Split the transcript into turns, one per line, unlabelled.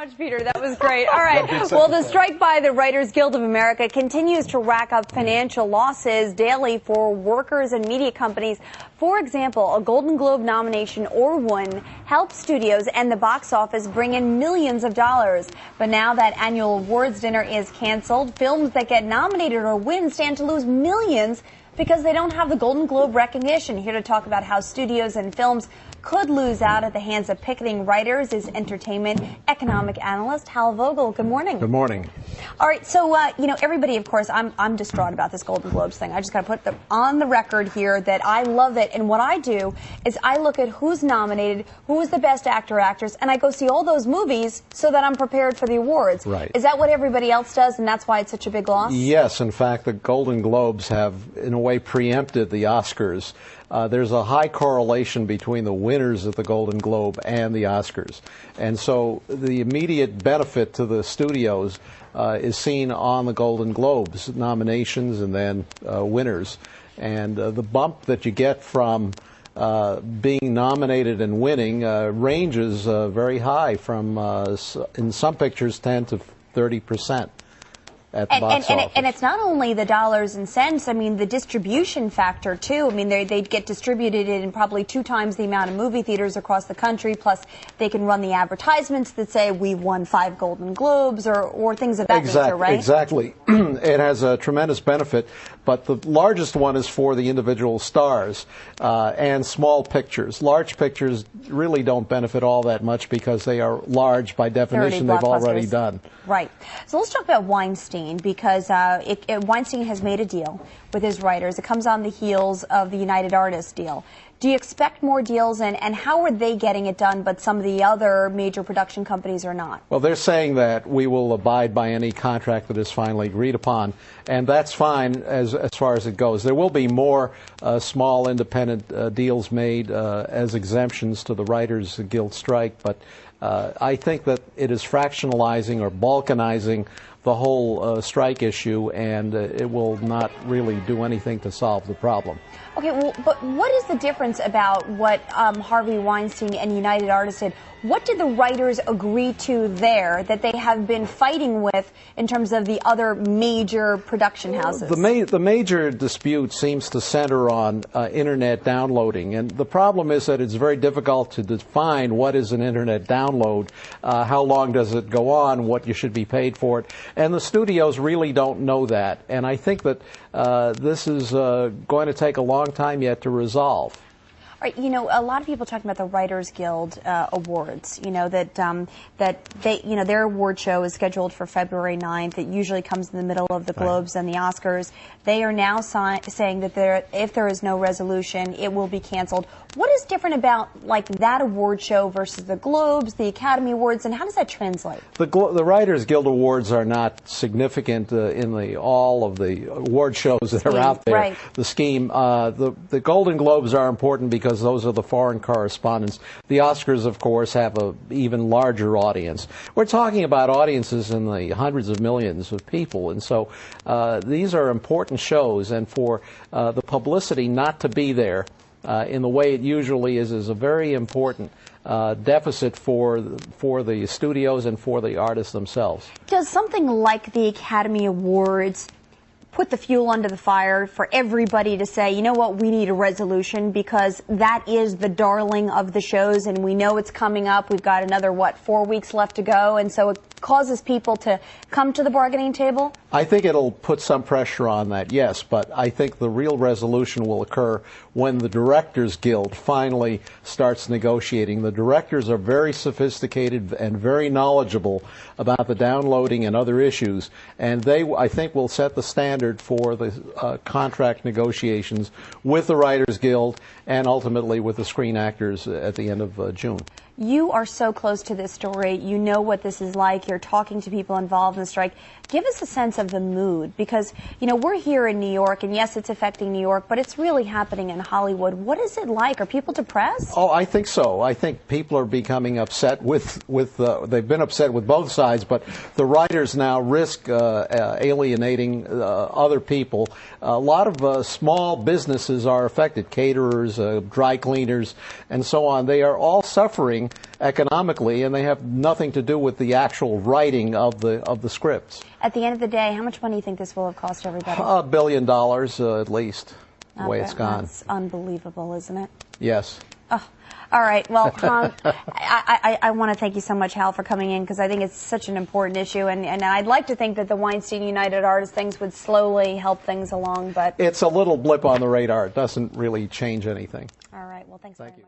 Much, Peter. That was great. All right. Well, the strike by the Writers Guild of America continues to rack up financial losses daily for workers and media companies. For example, a Golden Globe nomination or one helps studios and the box office bring in millions of dollars. But now that annual awards dinner is canceled, films that get nominated or win stand to lose millions because they don't have the Golden Globe recognition. Here to talk about how studios and films could lose out at the hands of picketing writers is entertainment economic analyst Hal Vogel. Good morning.
Good morning.
All right, so everybody, of course, I'm distraught about this Golden Globes thing. I just got to put on the record here that I love it, and what I do is I look at who's nominated, who is the best actor, actress, and I go see all those movies so that I'm prepared for the awards.
Right.
Is that what everybody else does, and that's why it's such a big loss?
Yes, in fact, the Golden Globes have, in a way, preempted the Oscars. There's a high correlation between the winners of the Golden Globe and the Oscars. And so the immediate benefit to the studios is seen on the Golden Globes, nominations and then winners. And the bump that you get from being nominated and winning ranges very high, from, in some pictures, 10 to 30%. At the box office.
And it's not only the dollars and cents. I mean, the distribution factor, too. I mean, they'd get distributed in probably 2 times the amount of movie theaters across the country. Plus, they can run the advertisements that say, we won 5 Golden Globes or things of that nature, right?
Exactly. It has a tremendous benefit. But the largest one is for the individual stars and small pictures. Large pictures really don't benefit all that much because they are large by definition. They've already done.
Right. So let's talk about Weinstein, because Weinstein has made a deal with his writers. It comes on the heels of the United Artists deal. Do you expect more deals, and how are they getting it done, but some of the other major production companies are not?
Well, they're saying that we will abide by any contract that is finally agreed upon, and that's fine as far as it goes. There will be more small independent deals made as exemptions to the Writers Guild strike, but I think that it is fractionalizing or balkanizing the whole strike issue, and it will not really do anything to solve the problem.
Okay, well, but what is the difference about what Harvey Weinstein and United Artists did? What did the writers agree to there that they have been fighting with in terms of the other major production houses?
The major dispute seems to center on Internet downloading. And the problem is that it's very difficult to define what is an Internet download, how long does it go on, what you should be paid for it. And the studios really don't know that. And I think that this is going to take a long time yet to resolve.
All right, a lot of people talking about the Writers Guild awards. That they, their award show is scheduled for February 9th. It usually comes in the middle of the Globes and the Oscars. They are now saying that if there is no resolution, it will be canceled. What is different about that award show versus the Globes, the Academy Awards, and how does that translate?
The Writers Guild Awards are not significant in all of the award shows that are out there.
Right.
The scheme. The Golden Globes are important because those are the foreign correspondents. The Oscars, of course, have an even larger audience. We're talking about audiences in the hundreds of millions of people, and so these are important shows, and for the publicity not to be there in the way it usually is a very important deficit for the studios and for the artists themselves.
Does something like the Academy Awards put the fuel under the fire for everybody to say, you know what, we need a resolution, because that is the darling of the shows and we know it's coming up. We've got another, 4 weeks left to go, and so it causes people to come to the bargaining table?
I think it'll put some pressure on that, yes, but I think the real resolution will occur when the Directors Guild finally starts negotiating. The directors are very sophisticated and very knowledgeable about the downloading and other issues, and they, I think, will set the standard for the contract negotiations with the Writers Guild and ultimately with the Screen Actors at the end of June.
You are so close to this story. You know what this is like. You're talking to people involved in the strike. Give us a sense of the mood, because, we're here in New York, and yes, it's affecting New York, but it's really happening in Hollywood. What is it like? Are people depressed?
Oh, I think so. I think people are becoming upset they've been upset with both sides, but the writers now risk alienating other people. A lot of small businesses are affected, caterers, dry cleaners, and so on. They are all suffering happening economically, and they have nothing to do with the actual writing of the scripts.
At the end of the day, how much money do you think this will have cost everybody?
$1 billion at least, the way it's gone.
That's unbelievable, isn't it?
Yes.
Oh. All right. Well, I want to thank you so much, Hal, for coming in, because I think it's such an important issue, and I'd like to think that the Weinstein United Artists things would slowly help things along, but
it's a little blip on the radar. It doesn't really change anything.
All right. Well, thanks very much.